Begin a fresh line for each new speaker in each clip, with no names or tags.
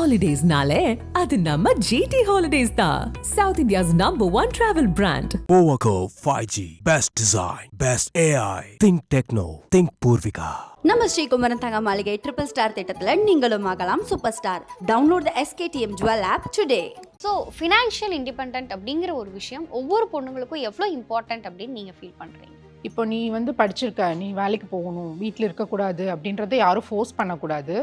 Holidays-nale, அது நம்ம GT Holidays தான். South India's #1 travel brand.
Powaco 5G. Best design. Best AI. Think Techno. Think Purvika.
நம்ம ஸ்ரீகுமரன் தங்க மாளிகை ட்ரிபிள் ஸ்டார் திட்டத்தில் நீங்களும் ஆகலாம் சூப்பர் ஸ்டார். டவுன்லோட் த SKTM Jewel app today.
So financial independent அப்படிங்கிற ஒரு விஷயம் ஒவ்வொரு பொண்ணுங்களுக்கும் எவ்வளோ இம்பார்ட்டன்ட் அப்படின்னு நீங்கள் ஃபீல் பண்ணுறீங்க?
இப்போ நீ படிச்சிருக்க, நீ வேலைக்கு போகணும், வீட்டில் இருக்கக்கூடாது அப்படின்றத யாரும் ஃபோர்ஸ் பண்ணக்கூடாது.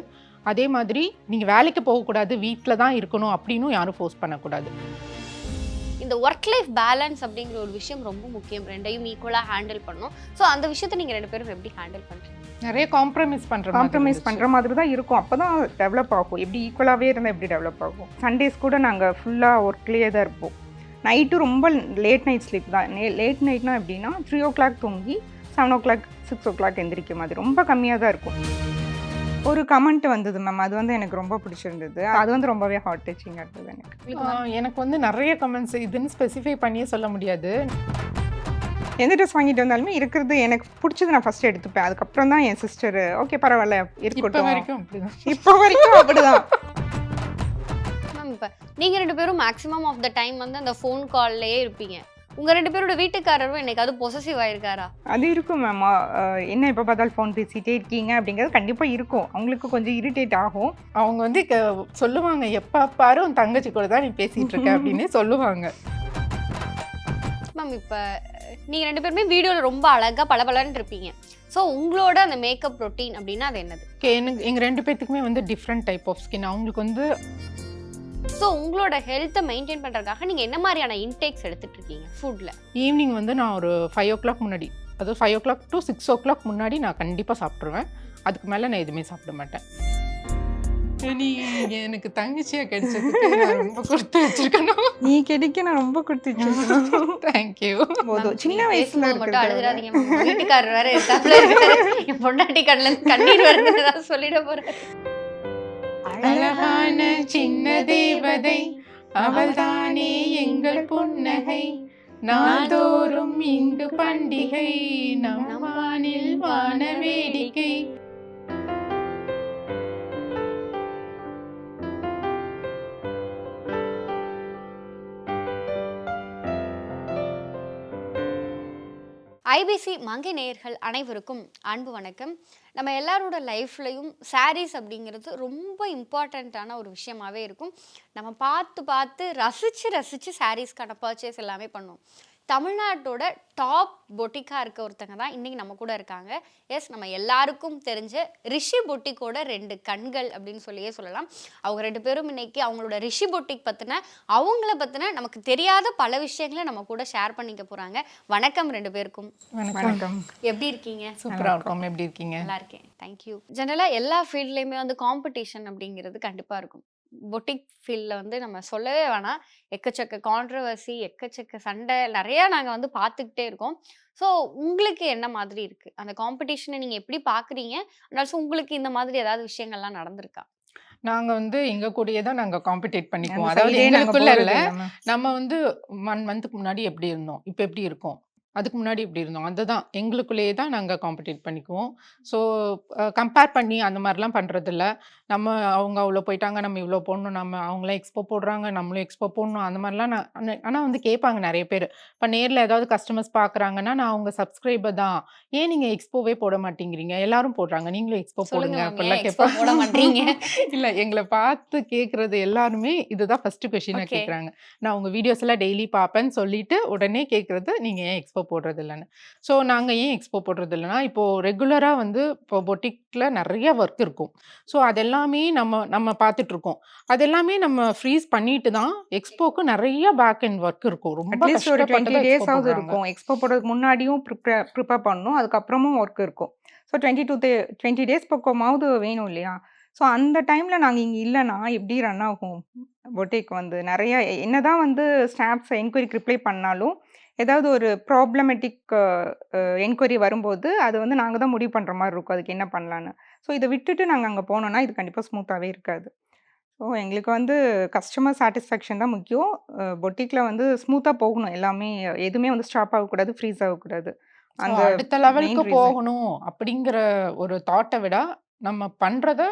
அதே மாதிரி நீங்கள் வேலைக்கு போகக்கூடாது, வீட்டில் தான் இருக்கணும் அப்படின்னும் யாரும் ஃபோர்ஸ் பண்ணக்கூடாது.
இந்த ஒர்க் லைஃப் பேலன்ஸ் அப்படிங்கிற ஒரு விஷயம் ரொம்ப முக்கியம். ரெண்டையும் ஈக்குவலாக ஹேண்டில் பண்ணணும். ஸோ அந்த விஷயத்தை நீங்கள் ரெண்டு பேரும் எப்படி ஹேண்டில் பண்ணுறீங்க?
நிறைய காம்ப்ரமைஸ்
பண்ணுற மாதிரி தான் இருக்கும். அப்போ தான் டெவலப் ஆகும். எப்படி ஈக்குவலாகவே இருந்தால் எப்படி டெவலப் ஆகும். சண்டேஸ் கூட நாங்கள் ஃபுல்லாக ஒர்க்லேயே தான் இருப்போம். நைட்டு ரொம்ப லேட் நைட் ஸ்லீப் தான். லேட் நைட்னா எப்படின்னா 3 o'clock தூங்கி 7 o'clock 6 o'clock எந்திரிக்க மாதிரி ரொம்ப கம்மியாக தான் இருக்கும். ஒரு கமெண்ட் வந்தது மேம், அது எனக்கு ரொம்ப பிடிச்சிருந்தது. அது ரொம்பவே ஹார்ட் டச்சிங்காக இருந்தது
எனக்கு நிறைய கமெண்ட்ஸ் இதுன்னு ஸ்பெசிஃபை பண்ணியே சொல்ல முடியாது.
எந்த ட்ரெஸ் வாங்கிட்டு வந்தாலுமே இருக்கிறது எனக்கு பிடிச்சது நான் ஃபர்ஸ்ட் எடுத்துப்பேன். அதுக்கப்புறம் தான் என் சிஸ்டர் ஓகே பரவாயில்ல இருக்கட்டும். இப்போ வரைக்கும் அப்படிதான்.
மேம் இப்போ நீங்கள் ரெண்டு பேரும் மேக்ஸிமம் ஆஃப் த டைம் அந்த ஃபோன் கால்லையே இருப்பீங்க. உங்கள் ரெண்டு பேரோட வீட்டுக்காரரும் என்னைக்காவது பொசசிவ் ஆயிருக்காரா?
அது இருக்கும் மேம். என்ன எப்போ பார்த்தாலும் ஃபோன் பேசிகிட்டே இருக்கீங்க அப்படிங்கிறது கண்டிப்பாக இருக்கும். அவங்களுக்கு கொஞ்சம் இரிட்டேட் ஆகும்.
அவங்க சொல்லுவாங்க, எப்போ பாரு உன் தங்கச்சி கூட தான் நீ பேசிகிட்டு இருக்க அப்படின்னு சொல்லுவாங்க.
மேம் இப்போ நீங்கள் ரெண்டு பேருமே வீடியோவில் ரொம்ப அழகாக பளபளன்னு இருப்பீங்க. ஸோ உங்களோட அந்த மேக்கப் ரொட்டீன் அப்படின்னா அது என்னது?
எங்கள் ரெண்டு பேர்த்துக்குமே டிஃப்ரெண்ட் டைப் ஆஃப் ஸ்கின். அவங்களுக்கு
ஸோ உங்களோட ஹெல்த்தை மெயின்டைன் பண்ணுறதுக்காக நீங்கள் என்ன மாதிரியான இன்டேக்ஸ் எடுத்துகிட்டு இருக்கீங்க ஃபுட்டில்?
ஈவினிங் நான் ஒரு 5 o'clock முன்னாடி, அதாவது 5 o'clock to 6 o'clock முன்னாடி நான் கண்டிப்பாக சாப்பிட்ருவேன். அதுக்கு மேலே நான் எதுவுமே சாப்பிட மாட்டேன். நீ எனக்கு தங்கச்சியா கிடைச்சதுக்கு நான் ரொம்ப கொடுத்து வச்சிருக்கணும்.
நீ கிடைக்க நான் ரொம்ப கொடுத்து வச்சிருக்கேன்.
தேங்க்யூ.
சின்ன வயசுல
மட்டும் அழுதுறாதீங்க. வீட்டுக்காரர் வேற எக்ஸாம்பிள் இருக்காரு. என் பொண்டாட்டி கண்ணுல கண்ணீர் வருதுன்னு சொல்லிட போறேன்.
அழகான சின்ன தேவதை அவள்தானே எங்கள் புன்னகை, நாள்தோறும் இங்கு பண்டிகை, நம் வானில் வான வேடிக்கை.
ஐபிசி மங்கை நேயர்கள் அனைவருக்கும் அன்பு வணக்கம். நம்ம எல்லாரோட லைஃப்லையும் சாரீஸ் அப்படிங்கிறது ரொம்ப இம்பார்ட்டண்ட்டான ஒரு விஷயமாகவே இருக்கும். நம்ம பார்த்து ரசித்து சாரீஸ்க்கான பர்ச்சேஸ் எல்லாமே பண்ணுவோம். தமிழ்நாட்டோட டாப் பொட்டிக்காக இருக்க ஒருத்தங்க தான் இன்றைக்கி நம்ம கூட இருக்காங்க. எஸ், நம்ம எல்லாருக்கும் தெரிஞ்ச ரிஷி பொட்டிக்கோட 2 கண்கள் அப்படின்னு சொல்லியே சொல்லலாம். அவங்க ரெண்டு பேரும் இன்னைக்கு அவங்களோட ரிஷி பொட்டிக் அவங்கள பற்றின நமக்கு தெரியாத பல விஷயங்களை நம்ம கூட ஷேர் பண்ணிக்க போகிறாங்க. வணக்கம் ரெண்டு பேருக்கும்.
வணக்கம்.
எப்படி இருக்கீங்க?
சூப்பராக இருக்கும். எப்படி இருக்கீங்க?
நல்லா இருக்கேன், தேங்க்யூ. ஜெனரலாக எல்லா ஃபீல்ட்லேயுமே காம்படிஷன் அப்படிங்கிறது கண்டிப்பாக இருக்கும். பொட்டிக் ஃபீல்டில் நம்ம சொல்லவே வேணாம். எக்கச்சக்க கான்ட்ரவர்சி, எக்கச்சக்க சண்டை நிறையா நாங்கள் பார்த்துக்கிட்டே இருக்கோம். ஸோ உங்களுக்கு என்ன மாதிரி இருக்குது அந்த காம்படிஷனை? நீங்கள் எப்படி பார்க்குறீங்க? ஆல்சோ உங்களுக்கு இந்த மாதிரி ஏதாவது விஷயங்கள்லாம் நடந்திருக்கா?
நாங்கள் எங்கள் கூடயே தான் நாங்கள் காம்படிட் பண்ணிக்குவோம். அதாவது எங்களுக்குள்ள இல்லை, நம்ம 1 month முன்னாடி எப்படி இருந்தோம், இப்போ எப்படி இருக்கோம், அதுக்கு முன்னாடி இப்படி இருந்தோம், அதுதான் எங்களுக்குள்ளேயே தான் நாங்கள் காம்படிட் பண்ணிக்குவோம். ஸோ கம்பேர் பண்ணி அந்த மாதிரிலாம் பண்ணுறதில்ல. நம்ம அவங்க அவ்வளோ போயிட்டாங்க, நம்ம இவ்வளோ போடணும், நம்ம அவங்களாம் எக்ஸ்போ போடுறாங்க, நம்மளும் எக்ஸ்போ போடணும், அந்த மாதிரிலாம் ஆனால் கேட்பாங்க நிறைய பேர். இப்போ நேரில் ஏதாவது கஸ்டமர்ஸ் பார்க்குறாங்கன்னா, நான் அவங்க சப்ஸ்கிரைபர் தான், ஏன் நீங்கள் எக்ஸ்போவே போட மாட்டேங்கிறீங்க, எல்லாரும் போடுறாங்க, நீங்களும் எக்ஸ்போ போடுங்க அப்படிலாம் கேட்பாங்க. இல்லை, எங்களை பார்த்து கேட்குறது எல்லாருமே இதுதான் ஃபஸ்ட்டு கொஷினாக கேட்குறாங்க. நான் உங்கள் வீடியோஸ் எல்லாம் டெய்லி பார்ப்பேன்னு சொல்லிட்டு உடனே கேட்குறது, நீங்கள் ஏன் எக்ஸ்போ போடுறது இல்லைன்னு. ஸோ நாங்கள் ஏன் எக்ஸ்போ போடுறது இல்லைன்னா, இப்போது ரெகுலராக இப்போ பொட்டிக்கில் நிறைய ஒர்க் இருக்கும். ஸோ அதெல்லாமே நம்ம பார்த்துட்ருக்கோம். அதெல்லாமே நம்ம ஃப்ரீஸ் பண்ணிட்டு தான் எக்ஸ்போக்கு நிறைய பேக் அண்ட் ஒர்க் இருக்கும். ரொம்ப
ஒரு 20 days இருக்கும். எக்ஸ்போ போடுறதுக்கு முன்னாடியும் ப்ரிப்பேர் பண்ணணும், அதுக்கப்புறமும் ஒர்க் இருக்கும். ஸோ 20 days பக்கமாவது வேணும் இல்லையா? ஸோ அந்த டைமில் நாங்கள் இங்கே இல்லைன்னா எப்படி ரன் ஆகும் பொட்டிக்? நிறைய என்னதான் ஸ்டாஃப்ஸ் என்கொயரிக்கு ரிப்ளை பண்ணாலும் ஏதாவது ஒரு ப்ராப்ளமேட்டிக் என்கொயரி வரும்போது அது நாங்கள் தான் முடிவு பண்ணுற மாதிரி இருக்கும், அதுக்கு என்ன பண்ணலான்னு. ஸோ இதை விட்டுட்டு நாங்கள் அங்கே போனோன்னா இது கண்டிப்பாக ஸ்மூத்தாகவே இருக்காது. ஸோ எங்களுக்கு கஸ்டமர் சாட்டிஸ்ஃபேக்ஷன் தான் முக்கியம். பொட்டிக்கில் ஸ்மூத்தாக போகணும், எல்லாமே எதுவுமே ஸ்டாப் ஆகக்கூடாது, ஃப்ரீஸ் ஆகக்கூடாது.
அந்த அடுத்த லெவலுக்கு போகணும் அப்படிங்கிற ஒரு தாட்டை விட நம்ம பண்ணுறத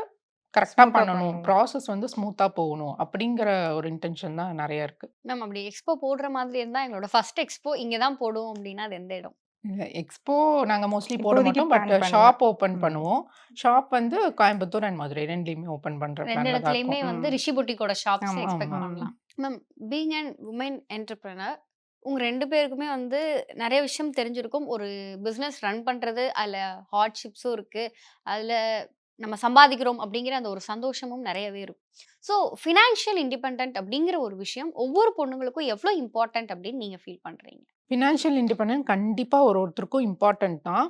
கரெக்டா
ஸ்மூத்தா
பண்ணணும்.
பண்ணணும்.
ப்ராசஸ் வந்து ஸ்மூத்தா போகணும். அப்படிங்கிற ஒரு இன்டென்ஷன் தான் நெறைய இருக்கு.
மேம் அப்படி எக்ஸ்போ போடுற மாதிரி இருந்தா எங்களோட ஃபர்ஸ்ட் எக்ஸ்போ இங்க தான் போடுவோம் அப்படின்னா அது எந்த இடம்?
இல்ல எக்ஸ்போ நாங்க மோஸ்ட்லி போட
இப்போதைக்கு
மாட்டோம். பட்
பிளான் பண்ணல.
ஷாப் ஓப்பன்
ம்.
பண்ணுவோம். ஷாப் வந்து கோயம்புத்தூர் அண்ட் மதுரை 2லயுமே ஓப்பன் பண்ற
2
பிளான்ல தான்
இடத்துலயுமே
இருக்கோம்.
வந்து
ம்.
ரிஷி புட்டிக்கோட ஷாப்ஸ்
ஆமா.
எக்ஸ்பெக்ட்
ஆமா.
பண்ணலாம். Ma'am being and woman entrepreneur உங்க 2 பேருக்குமே வந்து நெறைய விஷயம் தெரிஞ்சிருக்கும். ஒரு பிசினஸ் ரன் பண்றது, அதுல ஹார்ட்ஷிப்ஸும் இருக்கு. அதுல நம்ம சம்பாதிக்கிறோம் அப்படிங்கிற அந்த ஒரு சந்தோஷமும் நெறையவே இருக்கும். ஸோ ஃபினான்ஷியல் இண்டிபெண்டன்ட் அப்படிங்கிற ஒரு விஷயம் ஒவ்வொரு பொண்ணுங்களுக்கும் எவ்ளோ இம்பார்ட்டன்ட் அப்படின்னு நீங்க ஃபீல் பண்றீங்க?
ஃபினான்ஷியல் இண்டிபெண்டன்ட் கண்டிப்பா ஒருத்தருக்கும் இம்பார்ட்டன்ட் தான்.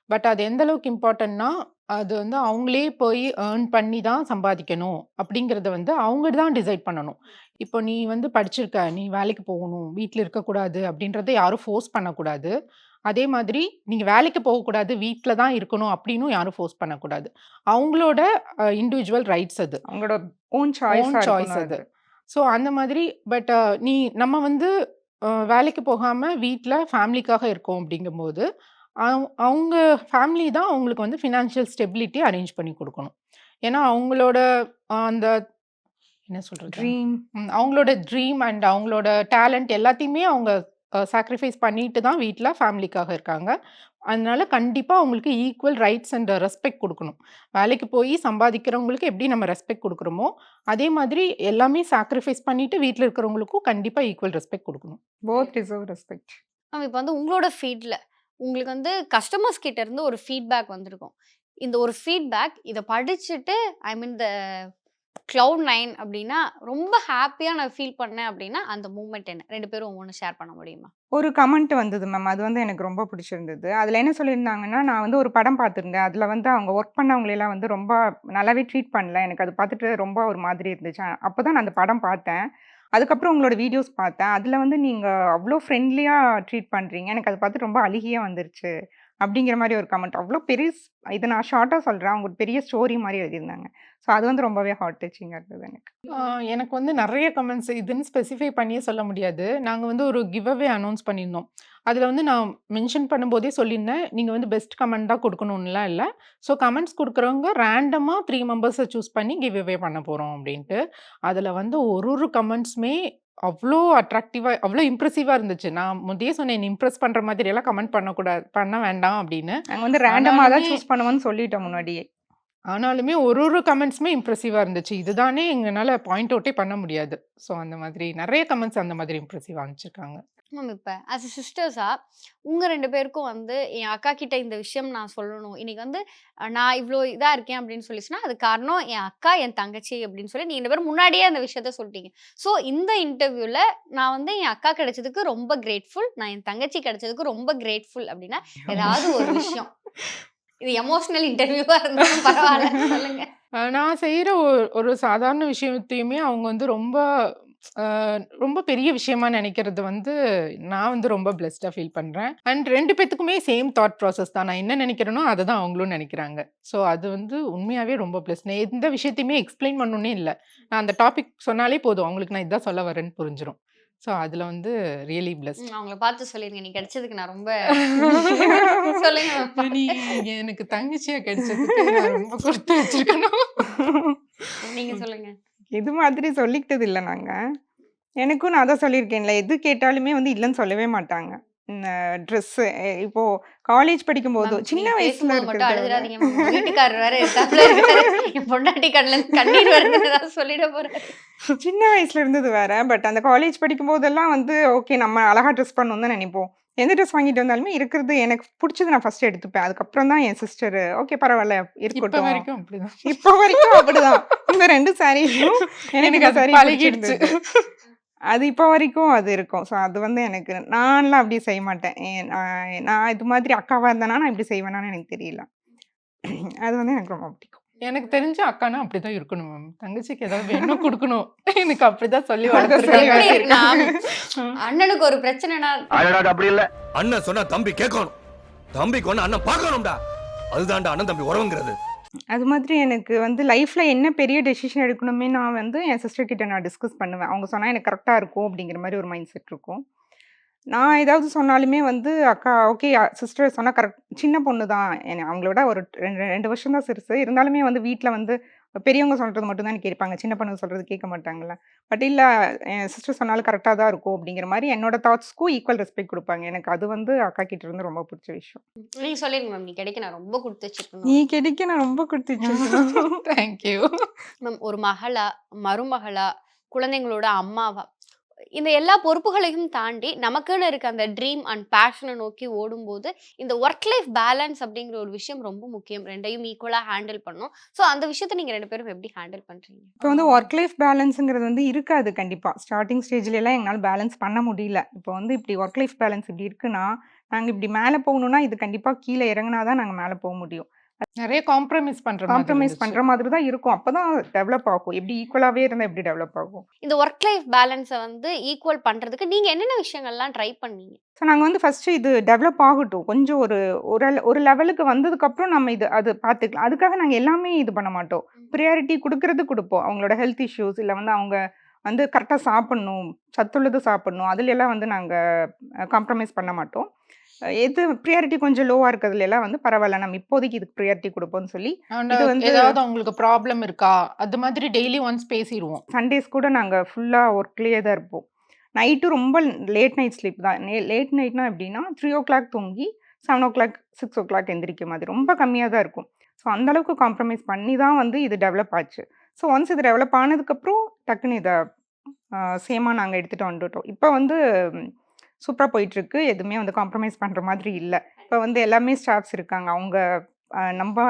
பட் அது எந்த அளவுக்கு இம்பார்ட்டன்ட்னா, அது வந்து அவங்களே போய் ஏர்ன் பண்ணி தான் சம்பாதிக்கணும் அப்படிங்கிறத வந்து அவங்க தான் டிசைட் பண்ணணும். இப்போ நீ வந்து படிச்சிருக்க, நீ வேலைக்கு போகணும், வீட்ல இருக்கக்கூடாது அப்படின்றத யாரும் ஃபோர்ஸ் பண்ணக்கூடாது. அதே மாதிரி நீங்க வேலைக்கு போகக்கூடாது, வீட்ல தான் இருக்கணும் அப்படின்னும் யாரும் ஃபோர்ஸ் பண்ணக்கூடாது. அவங்களோட இண்டிவிஜுவல் ரைட்ஸ் அது.
அவங்களோட ஓன்
ஓன்
சாய்ஸா
சாய்ஸ்
இருக்கணும்
அது.
அது.
ஸோ அந்த மாதிரி பட் நம்ம வந்து வேலைக்கு போகாம வீட்ல ஃபேமிலிக்காக இருக்கோம் அப்படிங்கும்போது, அவங்க ஃபேமிலி தான் அவங்களுக்கு வந்து ஃபினான்ஷியல் ஸ்டெபிலிட்டி அரேஞ்ச் பண்ணி குடுக்கணும். ஏன்னா அவங்களோட அந்த என்ன சொல்றது?
ட்ரீம்.
அவங்களோட ட்ரீம் அண்ட் அவங்களோட டேலண்ட் எல்லாத்தையுமே அவங்க சாக்ரிஃபைஸ் பண்ணிட்டு தான் வீட்ல ஃபேமிலிக்காக இருக்காங்க. அதனால கண்டிப்பா அவங்களுக்கு ஈக்குவல் ரைட்ஸ் அண்ட் ரெஸ்பெக்ட் குடுக்கணும். வேலைக்கு போய் சம்பாதிக்கிறவங்களுக்கு எப்படி நம்ம ரெஸ்பெக்ட் குடுக்குறோமோ, அதே மாதிரி எல்லாமே சாக்ரிஃபைஸ் பண்ணிட்டு வீட்ல இருக்கிறவங்களுக்கும் கண்டிப்பா ஈக்குவல் ரெஸ்பெக்ட் குடுக்கணும்.
Both deserve respect.
மேம் இப்ப வந்து உங்களோட ஃபீல்ட்ல உங்களுக்கு வந்து கஸ்டமர்ஸ் கிட்ட இருந்து ஒரு ஃபீட்பேக் வந்திருக்கும். இந்த ஒரு ஃபீட்பேக் இத படிச்சுட்டு ஐ மீன் த கிளவுட் 9 அப்படின்னா ரொம்ப ஹேப்பியா நான் ஃபீல் பண்ணேன் அப்படின்னா அந்த மூமெண்ட் என்ன? 2 பேரும் ஒவ்வொன்னு ஷேர் பண்ண முடியுமா?
ஒரு கமெண்ட் வந்தது மேம். அது வந்து எனக்கு ரொம்ப பிடிச்சிருந்தது. அதில என்ன சொல்லியிருந்தாங்கன்னா, நான் வந்து ஒரு படம் பார்த்துருந்தேன். அதில வந்து அவங்க ஒர்க் பண்ணவங்களலாம் வந்து ரொம்ப நல்லாவே ட்ரீட் பண்ணல. எனக்கு அது பார்த்துட்டு ரொம்ப ஒரு மாதிரி இருந்துச்சு. அப்பதான் நான் அந்த படம் பார்த்தேன். அதுக்கப்புறம் உங்களோட வீடியோஸ் பார்த்தேன். அதில வந்து நீங்க அவ்ளோ ஃப்ரெண்ட்லியா ட்ரீட் பண்றீங்க. எனக்கு அத பார்த்து ரொம்ப அழுகையே வந்துருச்சு. அப்படிங்கிற மாரி ஒரு கமெண்ட். அவ்ளோ இத நான் ஷார்ட்டா சொல்றேன். அவங்க ஒரு பெரிய ஸ்டோரி மாரி எழுதியிருந்தாங்க. ஸோ அது வந்து ரொம்பவே ஹார்ட் டச்சிங்கா இருந்தது எனக்கு.
எனக்கு வந்து நெறைய கமெண்ட்ஸ் இதுன்னு ஸ்பெசிஃபை பண்ணியே சொல்ல முடியாது. நாங்க வந்து ஒரு கிவ் அவே அனௌன்ஸ் பண்ணியிருந்தோம். அதில வந்து நான் மென்ஷன் பண்ணும்போதே சொல்லியிருந்தேன். நீங்க வந்து பெஸ்ட் கமெண்ட் தான் குடுக்கணும்லாம் இல்ல. ஸோ கமெண்ட்ஸ் குடுக்குறவங்க ரேண்டமா 3 மெம்பர்ஸ சூஸ் பண்ணி கிவ் அவே பண்ண போறோம் அப்டின்ட்டு. அதில வந்து ஒரு கமெண்ட்ஸுமே அவ்ளோ அட்ராக்டிவா, அவ்ளோ இம்ப்ரெசிவா இருந்துச்சு. நான் முன்னயே சொன்னேன், என்ன இம்ப்ரெஸ் பண்ற மாதிரியெல்லாம் கமெண்ட் பண்ண வேண்டாம் அப்டின்னு.
நாங்க வந்து ரேண்டமா தான்
ஆனாலுமே
சூஸ் பண்ணுவோம்னு சொல்லிட்டோம் முன்னாடியே.
ஆனாலுமே ஒரு கமெண்ட்ஸுமே இம்ப்ரெசிவா இருந்துச்சு. இதுதானே எங்கனால பாயிண்ட் அவுட்டே பண்ண முடியாது. ஸோ அந்த மாதிரி நெறைய கமெண்ட்ஸ் அந்த மாதிரி இம்ப்ரெசிவா அனுப்பிச்சிருக்காங்க.
மேம் இப்ப ஆஸ் எ சிஸ்டர்ஸா உங்க 2 பேருக்கும் வந்து என் அக்கா கிட்ட இந்த விஷயம் நான் சொல்லணும். இன்னைக்கு வந்து நான் இவ்ளோ இதா இருக்கேன் அப்படின்னு சொல்லிச்சுன்னா, அது காரணம் என் அக்கா, என் தங்கச்சி அப்படின்னு சொல்லி நீங்க 2 பேரும் முன்னாடியே அந்த விஷயத்த சொல்லிட்டீங்க. ஸோ இந்த இன்டர்வியூல நான் வந்து என் அக்கா கிடைச்சதுக்கு ரொம்ப கிரேட்ஃபுல். நான் என் தங்கச்சி கிடைச்சதுக்கு ரொம்ப கிரேட்ஃபுல் அப்படின்னா, ஏதாவது ஒரு விஷயம். இது எமோஷனல் இன்டர்வியூவா இருந்தாலும் பரவால்ல சொல்லுங்க.
நான் செய்ற ஒரு சாதாரண விஷயத்தையுமே அவங்க வந்து ரொம்ப பெரிய விஷயமா நெனைக்கிறது வந்து நான் வந்து ரொம்ப பிளெஸ்ட்டா ஃபீல் பண்றேன். அண்ட் 2 பேத்துக்குமே சேம் தாட் ப்ராசஸ் தான். நான் என்ன நெனைக்கிறேனோ, அத தான் அவங்களும் நெனைக்கிறாங்க. ஸோ அது வந்து உண்மையாவே ரொம்ப பிளெஸ். நான் எந்த விஷயத்தையுமே எக்ஸ்ப்ளைன் பண்ணணும்னே இல்ல. நான் அந்த டாபிக் சொன்னாலே போதும். அவங்களுக்கு நான் இதான் சொல்ல வரேன்னு புரிஞ்சிரும். ஸோ அதுல வந்து ரியலி பிளெஸ்ட்.
அவங்கள பார்த்து சொல்லிருங்க. நீ கிடைச்சதுக்கு நான் ரொம்ப சொல்லுங்க மேம்.
நீ எனக்கு தங்கச்சியா கிடைச்சதுக்கு நான் ரொம்ப குடுத்து வச்சிருக்கணும்.
நீங்க சொல்லுங்க.
இது மாதிரி சொல்லிக்கிட்டது இல்ல நாங்க. எனக்கும் நான் அதான் சொல்லியிருக்கேன்ல, எது கேட்டாலுமே வந்து இல்லன்னு சொல்லவே மாட்டாங்க. ட்ரெஸ்ஸு இப்போ காலேஜ் படிக்கும்போது
மேம்
சின்ன
நீங்க
வயசுல
பேசும்போது மட்டும்
இருக்கிறத விட
அழுதுறாதீங்க மேம். உங்க வீட்டுக்காரர் வேற எதுத்தாப்புல இருக்காரு. என் பொண்டாட்டி கண்ணுல இருந்து கண்ணீர் வருதுன்னு ஏதாவது சொல்லிட போறாரு.
சின்ன வயசுல இருந்தது வேற. பட் அந்த காலேஜ் படிக்கும்போதெல்லாம் வந்து ஓகே நம்ம அழகா ட்ரெஸ் பண்ணணும்னு தான் நெனைப்போம். எந்த ட்ரெஸ் வாங்கிட்டு வந்தாலுமே இருக்கிறது எனக்கு புடிச்சது நான் ஃபர்ஸ்ட் எடுத்துப்பேன். அதுக்கப்புறம் தான் என் சிஸ்டர் ஓகே பரவால்ல
இப்ப
இருக்கட்டும்.
வரைக்கும் அப்படிதான்.
இப்போ வரைக்கும் அப்படிதான். இந்த 2 சாரீஸும் எனக்கு
எனக்கு
இந்த
அது
சாரி
பழகிடுச்சு.
பிடிச்சிருந்தது. அது இப்போ வரைக்கும் அது இருக்கும். ஸோ அது வந்து எனக்கு நான்லாம் அப்படி செய்ய மாட்டேன். நான் இது மாதிரி அக்காவா இருந்தேனா நான் இப்படி செய்வேனான்னு எனக்கு தெரியல. அது வந்து எனக்கு ரொம்ப பிடிக்கும்.
எனக்கு தெரிஞ்சு அக்கானா அப்படிதான் இருக்கணும் மேம். தங்கச்சிக்கு ஏதாவது வேணும்னா குடுக்கணும். எனக்கு அப்படிதான் சொல்லி
அதான் சொல்லி
வளர்த்துருக்காங்க.
எப்படி இருக்குன்னா,
வளர்த்திருக்காங்க.
அண்ணனுக்கு ஒரு பிரச்சனைனா
அடடா அப்படி இல்ல. அண்ணன் சொன்னா தம்பி கேட்கணும். தம்பிக்கு ஒண்ணு அண்ணன் பார்க்கணும்டா. அதுதான்டா அண்ணன் தம்பி உறவுங்கிறது.
அது மாதிரி எனக்கு வந்து லைஃப்ல என்ன பெரிய டெசிஷன் எடுக்கணுமே நான் வந்து என் சிஸ்டர் கிட்ட நான் டிஸ்கஸ் பண்ணுவேன். அவங்க சொன்னா எனக்கு கரெக்ட்டா இருக்கும் அப்படிங்கிற மாரி ஒரு மைண்ட் செட் இருக்கும். நான் ஏதாவது சொன்னாலுமே வந்து அக்கா ஓகே சிஸ்டர் சொன்னா கரெக்ட் சின்ன பொண்ணு தான். அவங்கள விட ஒரு 2 வருஷம் தான் சிறுசு. இருந்தாலுமே வந்து வீட்ல வந்து பெரியவங்க சொல்றது மட்டும் தான் கேட்பாங்க. சின்ன பொண்ணுங்க சொல்றது கேட்க மாட்டாங்கல்ல. பட் இல்ல என் சிஸ்டர் சொன்னாலும் கரெக்ட்டா தான் இருக்கும் அப்படிங்கிற மாரி என்னோட தாட்ஸ்க்கும் ஈக்குவல் ரெஸ்பெக்ட் குடுப்பாங்க. எனக்கு அது வந்து அக்கா கிட்ட இருந்து ரொம்ப புடிச்ச விஷயம்.
நீங்க சொல்லிருங்க மேம், நீ கிடைக்க நான் ரொம்ப கொடுத்து வச்சிருக்கணும்.
நீ கிடைக்க நான் ரொம்ப குடுத்து வச்சிருக்கணும்.
Thank you.
மேம், ஒரு மகளா, மருமகளா, குழந்தைங்களோட அம்மாவா, இந்த எல்லா பொறுப்புகளையும் தாண்டி நமக்குன்னு இருக்க அந்த ட்ரீம் அண்ட் பேஷனை நோக்கி ஓடும்போது இந்த ஒர்க் லைஃப் பேலன்ஸ் அப்படிங்கிற ஒரு விஷயம் ரொம்ப முக்கியம். ரெண்டையும் ஈக்குவலா ஹேண்டில் பண்ணும். ஸோ அந்த விஷயத்தை நீங்க 2 பேரும் எப்படி ஹேண்டில் பண்றீங்க?
இப்போ வந்து ஒர்க் லைஃப் பேலன்ஸ்ங்கிறது வந்து இருக்காது கண்டிப்பா. ஸ்டார்ட்டிங் ஸ்டேஜ்லலாம் எங்கனால பேலன்ஸ் பண்ண முடியல. இப்போ வந்து இப்படி ஒர்க் லைஃப் பேலன்ஸ் இப்படி இருக்குன்னா, நாங்க இப்படி மேல போகணும்னா, இது கண்டிப்பா கீழ இறங்குனா தான் நாங்க மேல போ முடியும்.
நிறைய காம்ப்ரமைஸ் பண்ற மாதிரி
காம்ப்ரமைஸ்
இருந்துச்சு.
பண்ற மாதிரி தான் இருக்கும். அப்பதான் டெவலப் ஆகும். எப்படி ஈக்குவலாவே இருந்தா எப்படி டெவலப் ஆகும்?
இந்த ஒர்க் லைஃப் பேலன்ஸை வந்து ஈக்குவல் பண்றதுக்கு நீங்க என்னென்ன விஷயங்கள்லாம் ட்ரை பண்ணீங்க?
ஸோ நாங்க வந்து ஃபர்ஸ்ட் இது டெவலப் ஆகட்டும். கொஞ்சம் ஒரு லெவலுக்கு வந்ததுக்கப்புறம் நம்ம அது பார்த்துக்கலாம். அதுக்காக நாங்க எல்லாமே இது பண்ண மாட்டோம். பிரியாரிட்டி குடுக்குறது குடுப்போம். அவங்களோட ஹெல்த் இஷ்யூஸ் இல்ல வந்து அவங்க வந்து கரெக்ட்டா சாப்பிடணும், சத்துள்ளது சாப்பிடணும். அதுலலாம் வந்து நாங்க காம்ப்ரமைஸ் பண்ண மாட்டோம். எது பிரியாரிட்டி கொஞ்சம் லோவா இருக்கிறதுல எல்லாம் வந்து பரவால்ல. நம்ம இப்போதைக்கு இதுக்கு பிரியாரிட்டி குடுப்போம்னு சொல்லி,
And
இது வந்து
ஏதாவது அவங்களுக்கு ப்ராப்ளம் இருக்கா? அது மாதிரி டெய்லி ஒன்ஸ் பேசிருவோம்.
சண்டேஸ் கூட நாங்க ஃபுல்லா ஒர்க்லயே தான் இருப்போம். நைட்டு ரொம்ப லேட் நைட் ஸ்லீப் தான். லேட் நைட்னா எப்படின்னா 3:00 தூங்கி 7:00, 6:00 எந்திரிக்க மாதிரி. ரொம்ப கம்மியா தான் இருக்கும். ஸோ அந்த அளவுக்கு காம்ப்ரமைஸ் பண்ணி தான் வந்து இது டெவலப் ஆச்சு. ஸோ ஒன்ஸ் இது டெவலப் ஆனதுக்கப்புறம் டக்குன்னு இத சேமா நாங்க எடுத்துட்டு வந்துட்டோம். இப்ப வந்து சூப்பரா போயிட்டுருக்கு. எதுவுமே வந்து காம்ப்ரமைஸ் பண்ற மாதிரி இல்ல. இப்ப வந்து எல்லாமே ஸ்டாஃப்ஸ் இருக்காங்க. அவங்க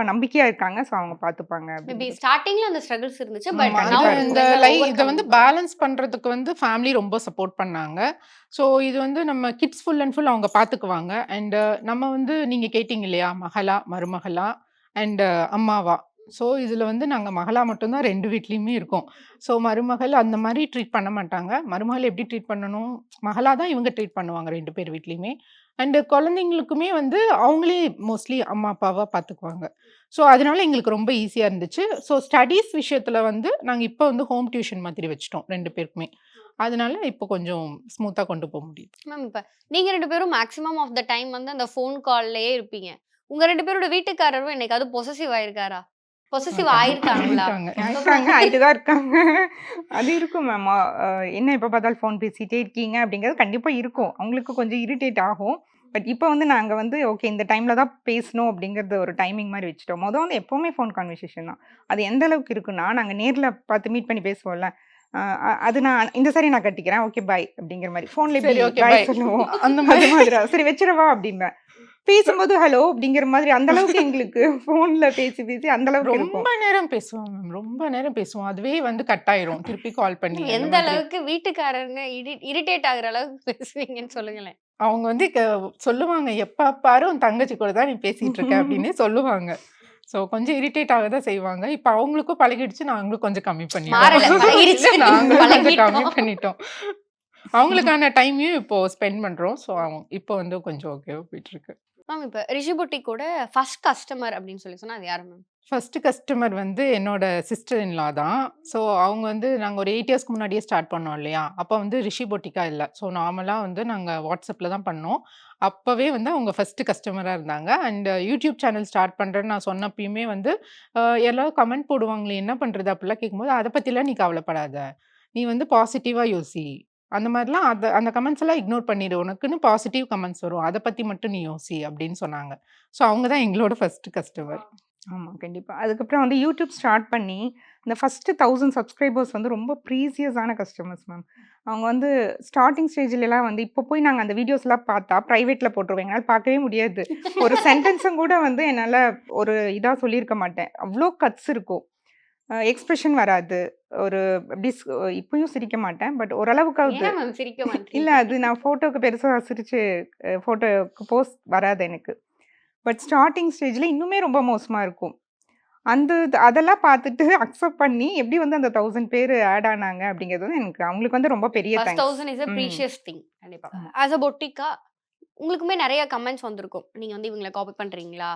நம்பிக்கையா இருக்காங்க. ஸோ அவங்க பார்த்துப்பாங்க
மேபி
அப்படின்னு.
ஸ்டார்டிங்ல அந்த ஸ்ட்ரகிள்ஸ் இருந்துச்சு.
ஆமா,
பட்
கண்டிப்பா
நவ
இருக்கு.
இத வந்து பேலன்ஸ் பண்றதுக்கு வந்து ஃபேமிலி ரொம்ப சப்போர்ட் பண்ணாங்க. ஸோ இது வந்து நம்ம கிட்ஸ் ஃபுல் அண்ட் ஃபுல் அவங்க பார்த்துக்குவாங்க. அண்ட் நம்ம வந்து நீங்க கேட்டீங்க இல்லையா? மகளா, மருமகளா அண்ட் அம்மாவா? ஸோ இதுல வந்து நாங்க மகளா மட்டும் தான் 2 வீட்லயுமே இருக்கோம். ஸோ மருமகள் அந்த மாரி ட்ரீட் பண்ண மாட்டாங்க. மருமகள் எப்படி ட்ரீட் பண்ணணும்? மகளா தான் இவங்க ட்ரீட் பண்ணுவாங்க 2 பேர் வீட்லயுமே. அண்ட் குழந்தைங்களுக்குமே வந்து அவங்களே மோஸ்ட்லி அம்மா, அப்பாவா பார்த்துக்குவாங்க. ஸோ அதனால எங்களுக்கு ரொம்ப ஈஸியா இருந்துச்சு. ஸோ ஸ்டடீஸ் விஷயத்துல வந்து நாங்க இப்ப வந்து ஹோம் டியூஷன் மாதிரி வச்சுட்டோம் 2 பேருக்குமே. அதனால இப்போ கொஞ்சம் ஸ்மூத்தா கொண்டு போ முடியுது.
மேம், இப்ப நீங்க 2 பேரும் மேக்ஸிமம் ஆஃப் த டைம் வந்து அந்த ஃபோன் கால்லயே இருப்பீங்க. உங்க 2 பேரோட வீட்டுக்காரரும் என்னைக்காவது பொசசிவ் ஆயிருக்காரா? பொசசிவ் ஆயிருக்காங்களா?
ஆயிருக்காங்க.
இருக்காங்க. ஆயிட்டு தான் இருக்காங்க. அது இருக்கும் மேம். என்ன எப்ப பார்த்தாலும் ஃபோன் பேசிட்டே இருக்கீங்க அப்படிங்கிறது கண்டிப்பா இருக்கும். அவங்களுக்கு கொஞ்சம் இரிட்டேட் ஆகும். பட் இப்ப வந்து நாங்க வந்து ஓகே இந்த டைம்ல தான் பேசணும் அப்படிங்கிறது ஒரு டைமிங் மாரி வச்சுட்டோம். வந்து எப்பவுமே ஃபோன் கான்வர்சேஷன் தான். அது எந்த அளவுக்கு இருக்குன்னா, நாங்க நேர்ல பார்த்து மீட் பண்ணி பேசுவோம்ல. அ அ அது நான் இந்த சாரி நான் கட்டிக்கிறேன். ஓகே பாய் அப்படிங்கிற மாரி. ஃபோன்ல எப்படி
சரி, ஓகே,
பாய்
பை.
சொல்லுவோம்.
அந்த
அது
மாதிரி
மாதிரியா? சரி வச்சிரவா அப்படிம்பேன். பேசும்போது ஹலோ அப்படிங்கிற மாதிரி அந்த அளவுக்கு எங்களுக்கு ஃபோன்ல பேசி பேசி அந்த அளவுக்கு இருக்கும்.
ரொம்ப நேரம் பேசுவோம் மேம். ரொம்ப நேரம் பேசுவோம். அதுவே வந்து கட் ஆயிரும். திருப்பி கால் பண்ணி அந்த
எந்த
மாதிரி.
அளவுக்கு வீட்டுக்காரங்க இரிட்டேட் ஆகுற அளவுக்கு பேசுவீங்கன்னு சொல்லுங்களேன்.
அவங்க வந்து சொல்லுவாங்க, "எப்ப பாரு உன் தங்கச்சி கூட தான் நீ பேசிட்டு இருக்க" அப்படின்னு சொல்லுவாங்க. ஸோ கொஞ்சம் இரிட்டேட் ஆக தான் செய்வாங்க. இப்ப அவங்களுக்கும் பழகிடுச்சு. நாங்களும் கொஞ்சம் கம்மி
மாறல,
பண்ணிட்டோம்.
பழகிடுச்சு.
நாங்களும் கொஞ்சம் கம்மி
பழகிட்டோம்.
பண்ணிட்டோம். அவங்களுக்கான டைமையும் இப்போ ஸ்பெண்ட் பண்றோம். ஸோ இப்போ வந்து கொஞ்சம் ஓகேவா போயிட்டு இருக்கு.
மேம், இப்ப ரிஷி பொட்டிக்கோட ஃபர்ஸ்ட் கஸ்டமர் அப்படின்னு சொல்லி சொன்னா அது யாரு மேம்?
ஃபர்ஸ்ட் கஸ்டமர் வந்து என்னோட சிஸ்டர் இன் லா தான். ஸோ அவங்க வந்து நாங்க ஒரு 8 இயர்ஸ்க்கு முன்னாடியே ஸ்டார்ட் பண்ணோம் இல்லையா? அப்ப வந்து ரிஷி பொட்டிக்கா இல்ல. ஸோ நார்மலா வந்து நாங்க WhatsAppல தான் பண்ணோம். அப்பவே வந்து அவங்க ஃபர்ஸ்ட் கஸ்டமரா இருந்தாங்க. அண்ட் யூடியூப் சேனல் ஸ்டார்ட் பண்றேன்னு நான் சொன்னப்பயுமே வந்து எல்லாரும் கமெண்ட் போடுவாங்களே என்ன பண்றது? அப்படிலாம் கேட்கும்போது, "அத பத்திலாம் நீ கவலைப்படாத. நீ வந்து பாசிட்டிவா யோசி. அந்த மாரிலாம் அந்த கமெண்ட்ஸ் எல்லாம் இக்னோர் பண்ணிடு. உனக்குன்னு பாசிட்டிவ் கமெண்ட்ஸ் வரும். அத பத்தி மட்டும் நீ யோசி" அப்படின்னு சொன்னாங்க. ஸோ அவங்க தான் எங்களோட ஃபர்ஸ்ட் கஸ்டமர்.
ஆமா, கண்டிப்பா. அதுக்கப்புறம் வந்து யூடியூப் ஸ்டார்ட் பண்ணி, இந்த ஃபர்ஸ்ட் 1000 சப்ஸ்கிரைபர்ஸ் வந்து ரொம்ப ப்ரீசியஸான கஸ்டமர்ஸ் மேம். அவங்க வந்து ஸ்டார்ட்டிங் ஸ்டேஜ்லலாம் வந்து இப்போ போய் நாங்க அந்த வீடியோஸ்லாம் பார்த்தா, பிரைவேட்ல போட்டுருவோம். எங்களால பார்க்கவே முடியாது. ஒரு சென்டென்ஸும் கூட வந்து என்னால ஒரு இதா சொல்லியிருக்க மாட்டேன். அவ்ளோ கட்ஸ் இருக்கும். எக்ஸ்பிரஷன் வராது. ஒரு எப்படி இப்பயும் சிரிக்க மாட்டேன். பட் ஓரளவுக்காவது.
ஏன் மேம் சிரிக்க
இல்ல
மாட்டீங்க?
அது நான் ஃபோட்டோக்கு பெருசா சிரிச்சு ஃபோட்டோக்கு போஸ் வராது எனக்கு. பட் ஸ்டார்ட்டிங் ஸ்டேஜ்ல இன்னுமே ரொம்ப மோசமா இருக்கும். அதெல்லாம் பார்த்துட்டு அக்செப்ட் பண்ணி எப்படி வந்து அந்த 1000 பேரு ஆட் ஆனாங்க அப்படிங்கிறது வந்து எனக்கு அவங்களுக்கு வந்து ரொம்ப பெரிய
ஃபர்ஸ்ட்
தேங்க்ஸ்.
1000 இஸ் a
ம்.
Precious thing. கண்டிப்பா.
ஆமா.
ஆஸ் அ பொட்டிக்கா உங்களுக்குமே நெறைய கமெண்ட்ஸ் வந்திருக்கும். நீங்க வந்து இவங்கள காப்பி பண்றீங்களா?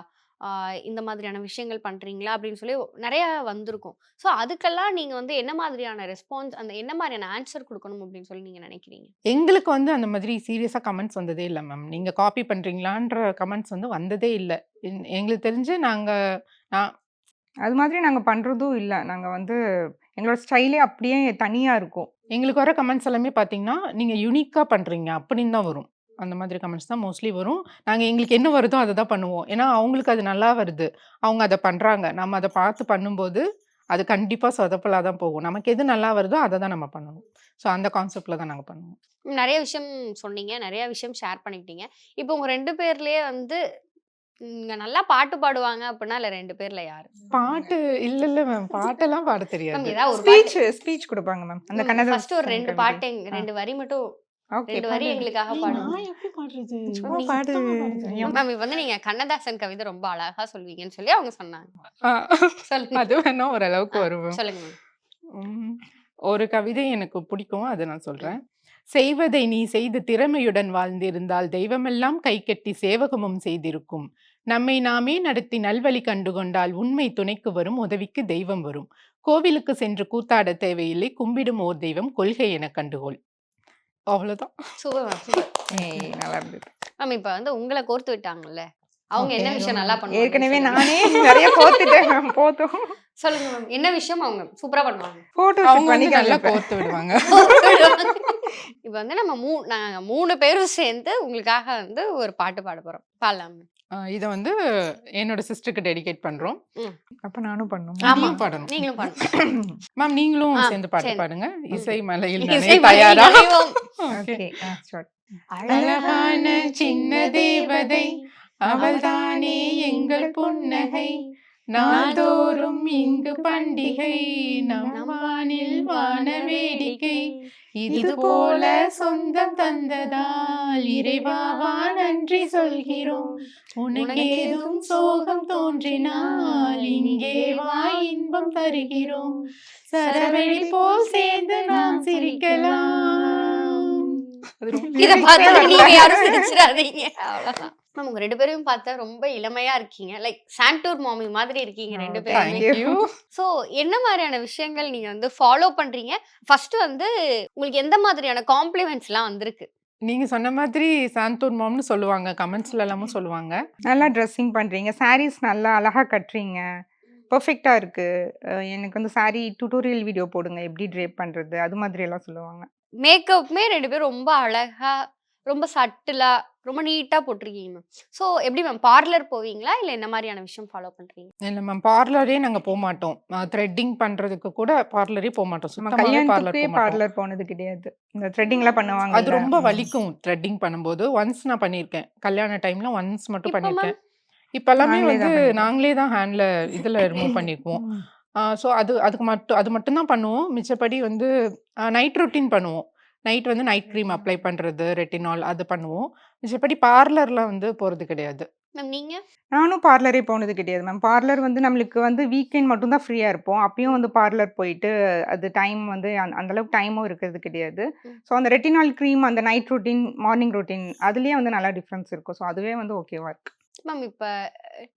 இந்த மாதிரியான விஷயங்கள் பண்றீங்களா? அப்படின்னு சொல்லி நெறைய வந்திருக்கும். ஸோ அதுக்கெல்லாம் நீங்க வந்து என்ன மாதிரியான ரெஸ்பான்ஸ், அந்த என்ன மாதிரியான ஆன்சர் குடுக்கணும் அப்படின்னு சொல்லி நீங்க நினைக்கிறீங்க?
எங்களுக்கு வந்து அந்த மாதிரி சீரியஸா கமெண்ட்ஸ் வந்ததே இல்ல மேம். நீங்க காப்பி பண்றீங்களான்ற கமெண்ட்ஸ் வந்து வந்ததே இல்ல. எங்களுக்கு தெரிஞ்சு நான்
அது மாதிரி நாங்க பண்றதும் இல்ல. நாங்க வந்து எங்களோட ஸ்டைலே அப்படியே தனியா இருக்கும்.
எங்களுக்கு வர கமெண்ட்ஸ் எல்லாமே பார்த்தீங்கன்னா, நீங்க யூனிக்கா பண்றீங்க அப்படின்னு தான் வரும். அந்த மாதிரி கமெண்ட்ஸ் தான் மோஸ்ட்லி வரும். நாங்க எங்களுக்கு என்ன வருதோ அத தான் பண்ணுவோம். ஏன்னா, அவங்களுக்கு அது நல்லா வருது. அவங்க அத பண்றாங்க. நம்ம அத பார்த்து பண்ணும்போது, அது கண்டிப்பா சொதப்பலா தான் போகும். நமக்கு எது நல்லா வருதோ அத தான் நம்ம பண்ணணும். ஸோ அந்த கான்செப்ட்ல தான் நாங்க பண்ணுவோம்.
நெறைய விஷயம் சொன்னீங்க. நெறைய விஷயம் ஷேர் பண்ணிக்கிட்டீங்க. இப்போ உங்க 2 பேர்லயே வந்து நீங்க நல்லா பாட்டு பாடுவாங்க அப்டின்னா, இல்ல 2 பேர்ல யாரு?
பாட்டு இல்ல மேம். பாட்டெல்லாம் பாட
மேம்
தெரியாது.
ஏதாவது ஒரு பாட்டு.
ஸ்பீச் குடுப்பாங்க மேம். அந்த கண்ணதாசன்
ஃபர்ஸ்ட் ஒரு 2
கவிதை.
பாட்டு
ஆ.
2 வரி மட்டும்
ஓகே
2 வரி எங்களுக்காக பாடுங்க.
நான் எப்படி பாடுறது?
சும்மா
எனக்கு
பாடு.
சுத்தமா பாட தெரியாது.
மேம் இப்ப வந்து நீங்க கண்ணதாசன் கவிதை ரொம்ப அழகா சொல்வீங்கன்னு சொல்லி அவங்க சொன்னாங்க.
ஆ.
சொல்லுங்க.
அது வேணா ஓரளவுக்கு வரும் மேம்.
சொல்லுங்க மேம்.
ம். ஒரு கவிதை எனக்கு பிடிக்கும். அத நான் சொல்றேன். "செய்வதை நீ செய்து திறமையுடன் வாழ்ந்திருந்தால் தெய்வமெல்லாம் கைகட்டி சேவகமும் செய்திருக்கும். நம்மை நாமே நடத்தி நல்வழி கண்டுகொண்டால் உண்மை துணைக்கு வரும் உதவிக்கு தெய்வம் வரும். கோவிலுக்கு சென்று கூத்தாட தேவையில்லை கும்பிடும் ஓர் தெய்வம் கொள்கை எனக் கண்டுகொள்." அவ்வளோதான்.
Super ma'am. சூப்பர்.
ஏய் நல்லா இருந்தது.
மேம் இப்ப வந்து உங்கள கோர்த்து விட்டாங்கல்ல. அவங்க என்ன
ஓகே.
விஷயம் நல்லா பண்ணுவாங்க?
ஏற்கனவே நானே நெறைய கோத்துட்டேன் மேம். போதும்.
சொல்லுங்க மேம். என்ன விஷயம் அவங்க சூப்பரா பண்ணுவாங்க?
போட்டோ
அவங்க
ஷூட்
வந்து நல்லா
பண்ணிக்கலாம்.
கோர்த்து விடுவாங்க.
இப்ப வந்து நம்ம நாங்க 3 பேரும் சேர்ந்து உங்களுக்காக வந்து ஒரு பாட்டு பாட போறோம். பாடலாம் மேம்.
இத வந்து என்னோட சிஸ்டருக்கு டெடிகேட் பண்றோம்.
அப்ப நானும் பண்ணணும்.
ஆமா.
நீங்களும் பாடணும்.
நீங்களும் பாடணும்.
மேம் நீங்களும் சேர்ந்து பாட்டு
சேர்ந்து.
பாடுங்க. இசை மலையில்
இசை
நனைய
மலையில்
தயாரா?
நனைவோம்.
ஓகே.
ஓகே. ஸ்டார்ட்.
அழகான சின்ன தேவதை அவள்தானே எங்கள் புன்னகை. நாள்தோறும் இங்கு பண்டிகை நம் வானில் வான வேடிக்கை. இது போல சொந்தம் தந்ததால் இறைவாவா நன்றி சொல்கிறோம். உனக்கேதும் சோகம் தோன்றினால் இங்கே வா இன்பம் தருகிறோம். சரவெளி போல் சேர்ந்து நாம் சிரிக்கலாம். அது ரொம்ப
இத பார்த்து நீங்க யாரும் சிரிச்சிராதீங்க. அவ்வளவுதான். மேம் உங்க 2 பேரையும் பார்த்தா ரொம்ப இளமையா இருக்கீங்க. லைக் சாண்டூர் மாமி மாதிரி இருக்கீங்க 2 பேருமே.
Thank you.
சோ என்ன மாதிரியான விஷயங்கள் நீங்க வந்து ஃபாலோ பண்றீங்க? ஃபர்ஸ்ட் வந்து உங்களுக்கு எந்த மாதிரியான காம்ப்ளிமெண்ட்ஸ்லாம் வந்திருக்கு?
நீங்க சொன்ன மாதிரி சாந்தூர் மாம்னு சொல்லுவாங்க. கமெண்ட்ஸ்ல எல்லாமும் சொல்லுவாங்க.
நல்லா ட்ரெஸ்ஸிங் பண்றீங்க. சாரீஸ் நல்லா அழகா கட்டுறீங்க. பெர்ஃபெக்ட்டா இருக்கு. எனக்கு வந்து சாரி டியூட்டோரியல் வீடியோ போடுங்க. எப்படி ட்ரேப் பண்றது? அது மாதிரி எல்லாம் சொல்லுவாங்க.
மேக்கப்புமே 2 பேரும் ரொம்ப அழகா, ரொம்ப சட்டிலா, ரொம்ப நீட்டா போட்டிருக்கீங்க மேம். சோ எப்படி மேம் பார்லர் போவீங்களா? இல்ல என்ன மாதிரியான விஷயம் ஃபாலோ பண்றீங்க?
இல்ல மேம் பார்லரே நாங்க போமாட்டோம். த்ரெட்டிங் பண்றதுக்கு கூட பார்லரே போமாட்டோம்.
நம்ம
சுத்தமாவே பார்லர்
கல்யாணத்துக்கே
போமாட்டோம்.
பார்லர் போனது கிடையாது. இந்த த்ரெட்டிங்லாம்
அது
பண்ணுவாங்கல்ல.
ரொம்ப வலிக்கும் த்ரெட்டிங் பண்ணும்போது. ஒன்ஸ் நான் பண்ணியிருக்கேன். கல்யாண டைம்ல ஒன்ஸ் மட்டும்
இப்ப மேம்?
பண்ணியிருக்கேன். இப்ப எல்லாமே
நாங்களே
வந்து
தான் பண்ணிப்போம்.
நாங்களே தான் ஹேண்ட்ல இதுல ரிமூவ் பண்ணிக்குவோம். ஸோ அது மட்டும் தான் பண்ணுவோம். மிச்சப்படி வந்து நைட் ரொட்டீன் பண்ணுவோம். நைட் வந்து நைட் க்ரீம் அப்ளை பண்றது, ரெட்டினால் அது பண்ணுவோம். மிச்சப்படி பார்லர்ல வந்து போறது கிடையாது.
மேம் நீங்க?
நானும் பார்லரே போனது கிடையாது மேம். பார்லர் வந்து நம்மளுக்கு வந்து வீக்கெண்ட் மட்டும் தான் ஃப்ரீயா இருப்போம். அப்பயும் வந்து பார்லர் போயிட்டு அது டைம் வந்து அந்த அளவுக்கு டைமும் இருக்கிறது கிடையாது. ஸோ அந்த ரெட்டினால் க்ரீம், அந்த நைட் ரொட்டீன், மார்னிங் ரொட்டீன் அதுலயே வந்து நல்லா டிஃபரன்ஸ் இருக்கும். ஸோ அதுவே வந்து ஓகேவா இருக்கு.
மேம் இப்ப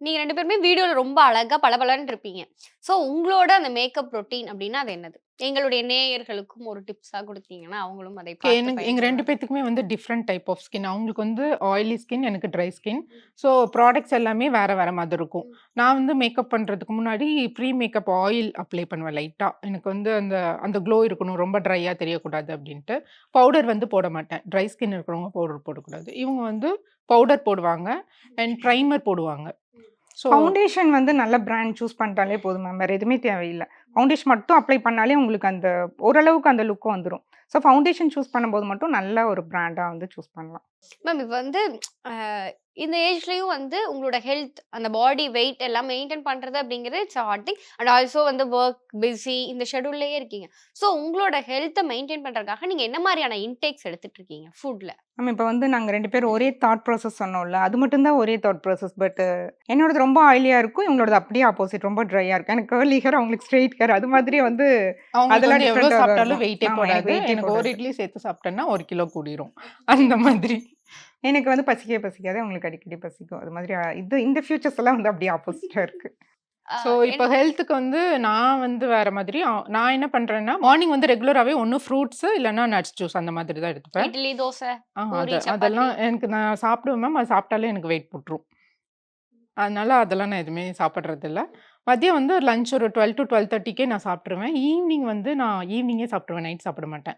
நீங்க 2 பேருமே வீடியோல ரொம்ப அழகா பளபளன்னு இருப்பீங்க. சோ உங்களோட அந்த மேக்கப் ரொட்டீன் அப்படின்னா அது என்னது? எங்களுடைய நேயர்களுக்கும் ஒரு டிப்ஸா குடுத்தீங்கன்னா அவங்களும் அதை பார்த்து
எங்க 2
பயன்பெறுவாங்க.
பேத்துக்குமே வந்து டிஃப்ரெண்ட் டைப் ஆஃப் ஸ்கின். அவங்களுக்கு வந்து ஆயிலி ஸ்கின், எனக்கு ட்ரை ஸ்கின். ஸோ ப்ராடக்ட்ஸ் எல்லாமே வேற வேற மாதிரி இருக்கும். நான் வந்து மேக்கப் பண்றதுக்கு முன்னாடி ப்ரீ மேக்கப் ஆயில் அப்ளை பண்ணுவேன் லைட்டா. எனக்கு வந்து அந்த அந்த க்ளோ இருக்கணும். ரொம்ப ட்ரையா தெரியக்கூடாது அப்படின்ட்டு. பவுடர் வந்து போட மாட்டேன். ட்ரை ஸ்கின் இருக்கிறவங்க பவுடர் போடக்கூடாது. இவங்க வந்து பவுடர் போடுவாங்க அண்ட் பிரைமர் போடுவாங்க. ஸோ
ஃபவுண்டேஷன் வந்து நல்ல பிராண்ட் சூஸ் பண்ணிட்டாலே போதும் மேம். வேற எதுவுமே தேவையில்ல. ஃபவுண்டேஷன் மட்டும் அப்ளை பண்ணாலே உங்களுக்கு அந்த ஓரளவுக்கு அந்த லுக் வந்துரும். ஸோ ஃபவுண்டேஷன் சூஸ் பண்ணும்போது மட்டும் நல்ல ஒரு பிராண்டா வந்து சூஸ் பண்ணலாம்.
மேம் இப்ப வந்து இந்த ஏஜ்லயும் வந்து உங்களோட ஹெல்த் அந்த பாடி வெயிட் எல்லாம் மெயின்டைன் பண்றது அப்படிங்கிறது it's hard thing and also வந்து ஒர்க் பிஸி இந்த ஷெட்யூல்லயே இருக்கீங்க. ஸோ உங்களோட ஹெல்த்தை மெயின்டைன் பண்றதுக்காக நீங்க என்ன மாதிரியான இன்டேக்ஸ் எடுத்துட்டு இருக்கீங்க ஃபுட்ல?
மேம் இப்போ வந்து நாங்க 2 பேரும் ஒரே தாட் ப்ராசஸ் சொன்னோம்ல. அது மட்டும் தான் ஒரே தாட் ப்ராசஸ். பட் என்னோடது ரொம்ப ஆயிலியா இருக்கும். இவங்களோடது அப்படியே ஆப்போசிட் ரொம்ப ட்ரையா இருக்கும். எனக்கு கர்லி ஹேர், அவங்களுக்கு ஸ்ட்ரெயிட் ஹேர். அது மாதிரி வந்து
அவங்களுக்கு
அதெல்லாம்
வந்து எவ்வளோ
டிஃப்ரெண்டா தான்
சாப்பிட்டாலும்
இருக்கும்.
வெயிட்டே
ஆமா, எனக்கு
போடாது.
வெயிட்டே
எனக்கு ஒரு
போடாது.
இட்லி சேர்த்து சாப்பிட்டேன்னா 1 கிலோ கூடிரும். அந்த மாதிரி.
எனக்கு வந்து பசிக்கவே பசிக்காது. அவங்களுக்கு அடிக்கடி பசிக்கும். அது மாதிரி இந்த ஃபியூச்சர்ஸ் எல்லாம் வந்து அப்படியே ஆப்போசிட்டா இருக்கு.
ஸோ இப்போ ஹெல்த்துக்கு வந்து நான் வந்து வேற மாதிரி நான் என்ன பண்றேன்னா, மார்னிங் வந்து ரெகுலராவே ஒண்ணு ஃப்ரூட்ஸ் இல்லன்னா நட்ஸ் ஜூஸ் அந்த மாதிரி தான் எடுத்துப்பேன்.
இட்லி, தோசை, பூரி,
அதெல்லாம்
சப்பாத்தி.
எனக்கு நான் சாப்பிடுவேன் மேம். அது சாப்பிட்டாலே எனக்கு வெயிட் போட்டுரும். அதனால அதெல்லாம் நான் எதுவுமே சாப்பிட்றதில்ல. மதியம் வந்து லஞ்ச் ஒரு 12 to 12:30க்கே நான் சாப்பிட்டுருவேன். ஈவினிங் வந்து நான் ஈவினிங்கே சாப்பிட்டுருவேன். நைட் சாப்பிட மாட்டேன்.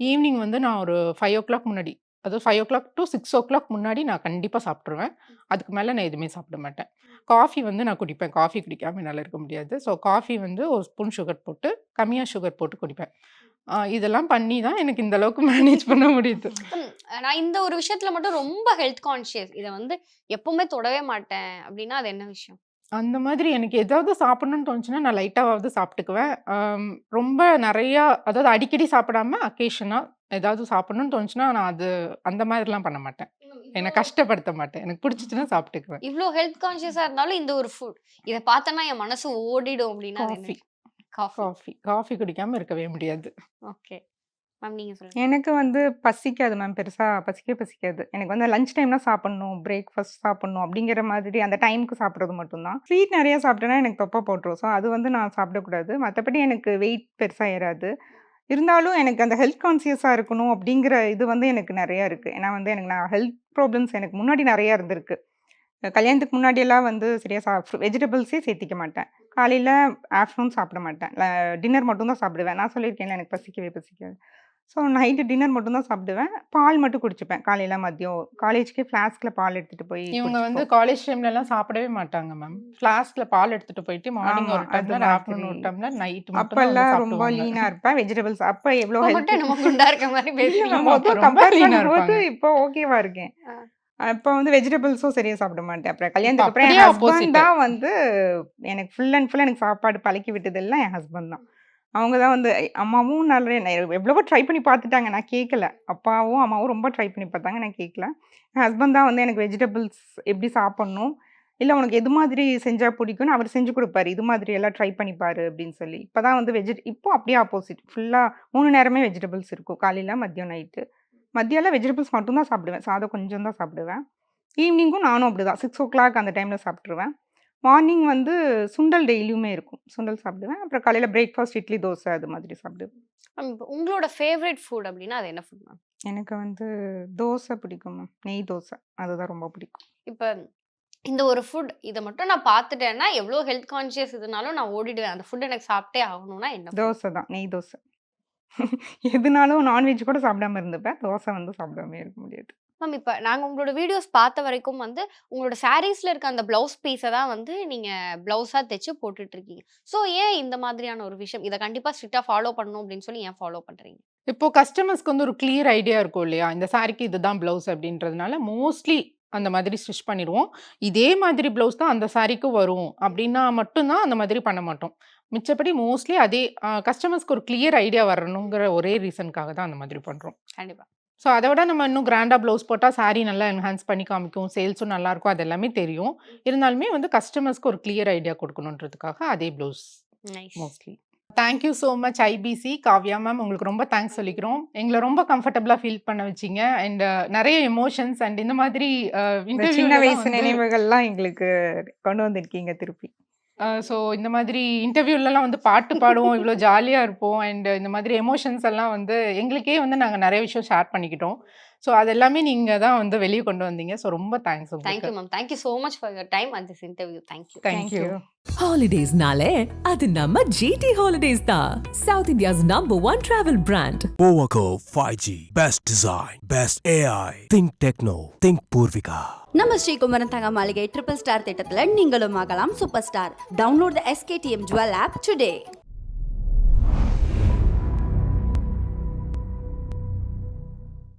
ஈவினிங் வந்து நான் ஒரு 5:00 முன்னாடி, அதாவது 5:00 to 6:00 முன்னாடி நான் கண்டிப்பா சாப்பிட்டுருவேன். அதுக்கு மேல நான் எதுவுமே சாப்பிட மாட்டேன். காஃபி வந்து நான் குடிப்பேன். காஃபி குடிக்காம என்னால இருக்க முடியாது. ஸோ காஃபி வந்து ஒரு ஸ்பூன் சுகர் போட்டு, கம்மியா சுகர் போட்டு குடிப்பேன். இதெல்லாம் பண்ணி தான் எனக்கு இந்த அளவுக்கு மேனேஜ் பண்ண முடியுது.
நான் இந்த ஒரு விஷயத்துல மட்டும் ரொம்ப ஹெல்த் கான்ஷியஸ். இத வந்து எப்பவுமே தொடவே மாட்டேன் அப்படின்னா அது என்ன விஷயம்?
அந்த மாதிரி எனக்கு ஏதாவது சாப்பிடணும்னு தோணுச்சுன்னா, நான் லைட்டாவாவது சாப்பிட்டுக்குவேன். ரொம்ப நெறையா அதாவது அடிக்கடி சாப்பிடாம அக்கேஷனா ஏதாவது சாப்பிடணும்னு தோணுச்சுன்னா, நான் அது அந்த மாதிரிலாம் பண்ண மாட்டேன். என்ன கஷ்டப்படுத்த மாட்டேன். எனக்கு பிடிச்சிச்சுன்னா சாப்பிட்டுக்குவேன்.
இவ்ளோ ஹெல்த் கான்ஷியஸா இருந்தாலும் இந்த ஒரு ஃபுட் இத பார்த்தனா என் மனசு ஓடிடும் அப்படின்னா அது
காஃபி.
என்ன? காஃபி.
காஃபி குடிக்காம இருக்கவே முடியாது.
ஓகே. மேம் நீங்க சொல்லுங்க.
எனக்கு வந்து பசிக்காது மேம். பெருசா பசிக்காது. எனக்கு வந்து லஞ்ச் டைம்னா சாப்பிடணும், பிரேக்ஃபாஸ்ட் சாப்பிடணும் அப்படிங்கிற மாதிரி அந்த டைம்க்கு சாப்பிடுறது மட்டும் தான். ஸ்வீட் நெறைய சாப்பிட்டேன்னா எனக்கு தொப்பை போட்டுரும். ஸோ அது வந்து நான் சாப்பிடக்கூடாது. மத்தபடி எனக்கு வெயிட் பெருசா ஏறாது. இருந்தாலும் எனக்கு அந்த ஹெல்த் கான்ஷியஸா இருக்கணும் அப்படிங்கிற இது வந்து எனக்கு நெறைய இருக்கு. ஏன்னா வந்து நான் ஹெல்த் ப்ராப்ளம்ஸ் எனக்கு முன்னாடி நெறைய இருந்திருக்கு. கல்யாணத்துக்கு முன்னாடியெல்லாம் வந்து சரியா வெஜிடபிள்ஸே சேர்த்திக்க மாட்டேன். காலையில, ஆஃப்டர்நூன் சாப்பிட மாட்டேன். டின்னர் மட்டும் தான் சாப்பிடுவேன். நான் சொல்லியிருக்கேன்ல எனக்கு பசிக்காது. ஸோ நைட்டு டின்னர் மட்டும் தான் சாப்பிடுவேன். பால் மட்டும் குடிச்சுப்பேன். காலையில, மதியம். காலேஜ்க்கே ஃப்ளாஸ்க்ல பால் எடுத்துட்டு போய்
இவங்க வந்து
குடிச்சுப்போம்.
காலேஜ் டைம்லலாம் சாப்பிடவே மாட்டாங்க மேம். ஃப்ளாஸ்க்ல பால் எடுத்துட்டு போயிட்டு மார்னிங்
ஆமா.
ஒரு
அது
டம்ளர், ஆஃப்டர்நூன் ஒரு
மாதிரி.
டம்ளர், நைட் மட்டும் தான் வந்து
அப்பல்லாம் ரொம்ப
சாப்பிடுவாங்க.
லீனா இருப்பேன். வெஜிடபிள்ஸ் அப்ப எவ்ளோ
இப்ப
ஹெல்த்தி
மட்டும் நம்ம குண்டா இருக்க மாதிரி
இல்ல
பேசுறீங்க.
ஆமா, அப்ப
மொத்தம்
ரொம்ப
கம்பேர்
லீனா
பண்ணும்போது
இருப்பாங்க.
இப்போ ஓகேவா இருக்கேன்.
ஆ.
அப்ப வந்து வெஜிடபிள்ஸும் சரியா சாப்பிட மாட்டேன். அப்புறம்
இப்ப
கல்யாணத்துக்கு அப்புறம் என்
அப்படியே
ஹஸ்பண்ட்
ஆப்போசிட்.
தான் வந்து எனக்கு ஃபுல் அண்ட் ஃபுல் எனக்கு சாப்பாடு பழக்கி விட்டதெல்லாம் என் ஹஸ்பண்ட் தான். அவங்க தான் வந்து அம்மாவும் எவ்வளவோ ட்ரை பண்ணி பார்த்துட்டாங்க. நான் கேட்கல. அப்பாவும், அம்மாவும் ரொம்ப ட்ரை பண்ணி பார்த்தாங்க. நான் கேட்கல. என் ஹஸ்பண்ட் தான் வந்து எனக்கு வெஜிடபிள்ஸ் எப்படி சாப்பிடணும், இல்ல உனக்கு எது மாதிரி செஞ்சா பிடிக்கும்னு அவர் செஞ்சு குடுப்பாரு. இது மாதிரி எல்லாம் ட்ரை பண்ணி பாரு அப்படின்னு சொல்லி. இப்பதான் வந்து இப்போ அப்படியே ஆப்போசிட். ஃபுல்லா 3 நேரமே வெஜிடபிள்ஸ் இருக்கும். காலையில, மதியம், நைட்டு. மதியம்லாம் வெஜிடபிள்ஸ் மட்டும் தான் சாப்பிடுவேன். சாதம் கொஞ்சம் தான் சாப்பிடுவேன். ஈவினிங்கும் நானும் அப்படிதான். 6:00 அந்த டைம்ல சாப்பிட்டுருவேன். மார்னிங் வந்து சுண்டல் டெய்லியுமே இருக்கும். சுண்டல் சாப்பிடுவேன். அப்புறம் காலையில பிரேக்ஃபாஸ்ட் இட்லி, தோசை அது மாதிரி சாப்பிடுவேன்.
மேம் இப்ப உங்களோட ஃபேவரைட் ஃபுட் அப்படின்னா அது என்ன ஃபுட் மேம்?
எனக்கு வந்து தோசை பிடிக்கும் மேம். நெய் தோசை. அதுதான் ரொம்ப பிடிக்கும்.
இப்ப இந்த ஒரு ஃபுட் இத மட்டும் நான் பார்த்துட்டேன்னா எவ்ளோ ஹெல்த் கான்ஷியஸ் இதுனாலும் நான் ஓடிடுவேன். அந்த ஃபுட் எனக்கு சாப்பிட்டே ஆகணும்னா என்ன ஃபுட்?
தோசை தான். நெய் தோசை. எதுனாலும் நான்வெஜ் கூட சாப்பிடாம இருந்துப்பேன். தோசை வந்து சாப்பிடாமயே இருக்க முடியாது.
மேம் இப்ப நாங்க உங்களோட வீடியோஸ் பார்த்த வரைக்கும் வந்து உங்களோட சாரீஸ்ல இருக்க அந்த பிளவுஸ் பீஸ தான் வந்து நீங்க பிளவுஸா தச்சு போட்டுட்டு இருக்கீங்க. சோ ஏன் இந்த மாதிரியான ஒரு விஷயம்? இத கண்டிப்பா ஸ்ட்ரிக்ட்டா ஃபாலோ பண்ணணும் அப்படின்னு சொல்லி ஏன் ஃபாலோ பண்றீங்க?
இப்போ கஸ்டமர்ஸ்க்கு வந்து ஒரு கிளியர் ஐடியா இருக்கும் இல்லையா? இந்த சாரிக்கு இதுதான் ப்ளவுஸ் அப்படின்றதுனால மோஸ்ட்லி அந்த மாதிரி ஸ்டிச் பண்ணிருவோம். இதே மாதிரி ப்ளவுஸ் தான் அந்த சாரிக்கு வரும் அப்படின்னா மட்டும் தான் அந்த மாதிரி பண்ண மாட்டோம். மிச்சப்படி மோஸ்ட்லி அதே கஸ்டமர்ஸ்க்கு ஒரு கிளியர் ஐடியா வரணுங்கிற ஒரே ரீசனுக்காக தான் அந்த மாதிரி பண்றோம்.
கண்டிப்பா.
ஸோ அத விட நம்ம இன்னும் கிராண்டா ப்ளவுஸ் போட்டா சாரி நல்லா என்ஹான்ஸ் பண்ணி காமிக்கும். சேல்ஸும் நல்லாருக்கும். அது எல்லாமே தெரியும். இருந்தாலுமே வந்து கஸ்டமர்ஸ்க்கு ஒரு கிளியர் ஐடியா குடுக்கணுன்றதுக்காக அதே blouse
nice.
Mostly. Thank you so much IBC, Kavya ma'am. உங்களுக்கு ரொம்ப தேங்க்ஸ் சொல்லிக்கிறோம். எங்கள ரொம்ப கம்ஃபர்டபுளா ஃபீல் பண்ண வச்சீங்க. அண்ட் நெறைய எமோஷன்ஸ் அண்ட் இந்த மாதிரி
இந்த சின்ன
இன்டர்வியூலலாம்
வயசு
வந்து
நினைவுகள்லாம் எங்களுக்கு கொண்டு வந்திருக்கீங்க திருப்பி.
ஸோ இந்த மாதிரி இன்டர்வியூலலாம் வந்து பாட்டு பாடுவோம். இவ்ளோ ஜாலியா இருப்போம். அண்ட் இந்த மாதிரி எமோஷன்ஸ் எல்லாம் வந்து எங்களுக்கே வந்து நாங்க நெறைய விஷயம் ஷேர் பண்ணிக்கிட்டோம். ஸோ அது எல்லாமே நீங்க தான் வந்து வெளிய கொண்டு வந்தீங்க. ஸோ ரொம்ப தேங்க்ஸ்
Thank
உங்களுக்கு.
you, ma'am. Thank you so much for your time and this interview. Thank you.
Thank you.
Holidays-nale, அது நம்ம GT Holidays தான். South India's #1 travel brand.
Powaco 5G. Best design. Best AI. Think Techno. Think Purvika.
நம்ம ஸ்ரீகுமரன் தங்க மாளிகை triple star திட்டத்தில் நீங்களும் ஆகலாம் super star. Download த SKTM Jewel app today.